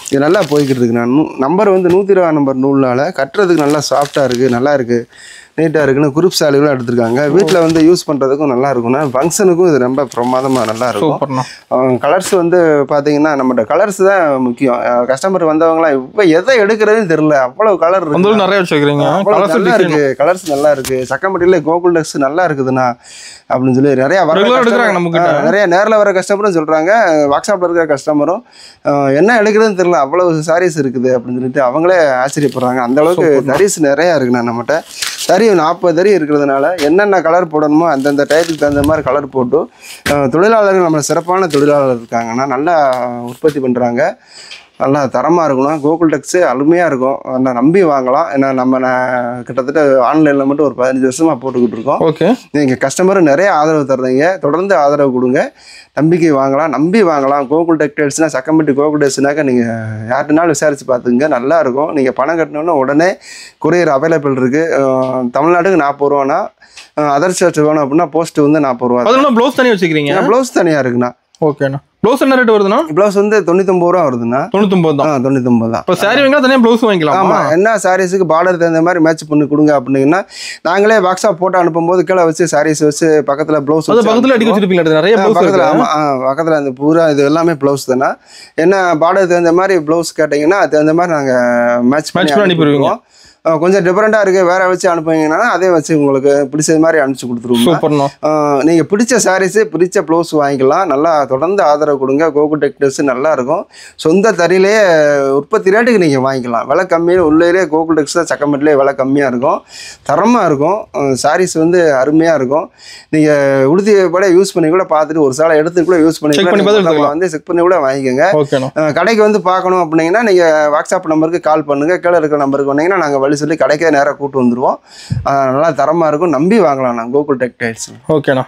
இது நல்லா போய்கிட்டு இருக்குண்ணா. நம்பர் வந்து 120 நம்பர் நூல்னால கட்டுறதுக்கு நல்லா சாஃப்டாக இருக்குது. நல்லா இருக்குது, நீட்டாக இருக்குன்னு குரூப் சாலைகளும் எடுத்துருக்காங்க. வீட்டில் வந்து யூஸ் பண்ணுறதுக்கும் நல்லா இருக்கும்னா, ஃபங்க்ஷனுக்கும் இது ரொம்ப பிரமாதமாக நல்லா இருக்கும். கலர்ஸ் வந்து பார்த்தீங்கன்னா நம்மகிட்ட கலர்ஸ் தான் முக்கியம். கஸ்டமர் வந்தவங்களாம் இப்போ எதை எடுக்கிறதுன்னு தெரியல, அவ்வளோ கலர் இருக்கு. நிறைய வச்சுக்கிறீங்க. நல்லா இருக்கு, கலர்ஸ் நல்லா இருக்கு. சக்கம்பட்டியில் கோகுல் டெக்ஸ் நல்லா இருக்குதுண்ணா அப்படின்னு சொல்லி நிறைய நிறைய நேரில் வர கஸ்டமரும் சொல்கிறாங்க. வாட்ஸ்அப்பில் இருக்கிற கஸ்டமரும் என்ன எடுக்கிறதுன்னு தெரியல, அவ்வளோ சாரீஸ் இருக்குது அப்படின்னு சொல்லிட்டு அவங்களே ஆச்சரியப்படுறாங்க. அந்த அளவுக்கு தரீஸ் நிறையா இருக்குண்ணா நம்மகிட்ட. தறி 40 தறி இருக்கிறதுனால என்னென்ன கலர் போடணுமோ அந்தந்த டயத்துக்கு தகுந்த மாதிரி கலர் போட்டு தொழிலாளர்கள் நம்ம சிறப்பான தொழிலாளர் இருக்காங்கன்னா நல்லா உற்பத்தி பண்ணுறாங்க. நல்லா தரமாக இருக்கணும். கோகுல் டெக்ஸு அருமையாக இருக்கும். நான் நம்பி வாங்கலாம். ஏன்னா நம்ம கிட்டத்தட்ட ஆன்லைனில் மட்டும் ஒரு 15 வருஷமாக போட்டுக்கிட்டு இருக்கோம். ஓகே. நீங்கள் கஸ்டமரும் நிறைய ஆதரவு தர்றீங்க. தொடர்ந்து ஆதரவு கொடுங்க. நம்பிக்கை வாங்கலாம், நம்பி வாங்கலாம். கோகுல் டெக்ஸ்டைல்ஸ்னால் சக்கம்பட்டி கோகுல் டெக்ஸ்னாக்கா நீங்கள் யார்ட்டுனாலும் விசாரித்து பார்த்துங்க. நல்லாயிருக்கும். நீங்கள் பணம் கட்டினோன்னா உடனே கொரியர் அவைலபிள் இருக்குது. தமிழ்நாட்டுக்கு 40 ரூபானா, அதர் ஸ்டேட் வேணும் அப்படின்னா போஸ்ட் வந்து 40 ரூபா. அதெல்லாம் ப்ளவுஸ் தனியாக வச்சுக்கிறீங்க? ப்ளவுஸ் தனியாக இருக்குண்ணா. ஓகேண்ணா. ப்ளவுஸ் என்ன ரேட் வருதுண்ணா? ப்ளவுஸ் வந்து 99 ரூபா வருதுண்ணா. 99 தான். 99 தான். இப்போ சாரி வாங்கினா தனியாக ப்ளவுஸ் வாங்கிக்கலாம். ஆமாம். என்ன சாரீஸுக்கு பார்டர் தகுந்த மாதிரி மேட்ச் பண்ணி கொடுங்க அப்படின்னா நாங்களே வாட்ஸ்அப் போட்டோ அனுப்பும்போது கீழே வச்சு சாரீஸ் வச்சு பக்கத்தில் ப்ளவுஸ் பக்கத்தில் அடிக்க வச்சுருப்பீங்களா? நிறைய பக்கத்தில். ஆமாம், பக்கத்தில் அந்த பூரா இது எல்லாமே ப்ளவுஸ் தானே. என்ன பார்டர் தகுந்த மாதிரி ப்ளவுஸ் கேட்டிங்கன்னா அது தகுந்த மாதிரி நாங்கள் மேட்ச் பண்ணி அனுப்பிடுவோம். கொஞ்சம் டிஃப்ரெண்ட்டாக இருக்குது வேறு வச்சு அனுப்புவீங்கன்னா அதே வச்சு உங்களுக்கு பிடிச்சது மாதிரி அனுப்பிச்சி கொடுத்துருவோம். நீங்கள் பிடிச்ச சாரீஸு பிடிச்ச ப்ளவுஸ் வாங்கிக்கலாம். நல்லா தொடர்ந்து ஆதரவு கொடுங்க. கோகுல் டெக்ஸ்டைல்ஸ் நல்லாயிருக்கும். சொந்த தறியிலே உற்பத்தி ரேட்டுக்கு நீங்கள் வாங்கிக்கலாம். விலை கம்மியாக உள்ளே கோகுல் டெக்ஸ்டைல்ஸ் சக்கம்பட்டிலே விலை கம்மியாக இருக்கும். தரமாக இருக்கும். சாரீஸ் வந்து அருமையாக இருக்கும். நீங்கள் உடுத்தி கூட யூஸ் பண்ணி கூட பார்த்துட்டு ஒரு சாலை எடுத்து கூட யூஸ் பண்ணி வந்து செக் பண்ணி கூட வாங்கிக்கோங்க. கடைக்கு வந்து பார்க்கணும் அப்படிங்கன்னா நீங்கள் வாட்ஸ்அப் நம்பருக்கு கால் பண்ணுங்கள். கீழே இருக்கிற நம்பருக்கு வந்தீங்கன்னா நாங்கள் சொல்லி கடைக்கே நேராக கூட்டு வந்துடுவோம். நல்லா தரமாக இருக்கும். நம்பி வாங்கலாம் நான் கோகுல் டெக்ஸ்டைல்ஸ். ஓகேண்ணா.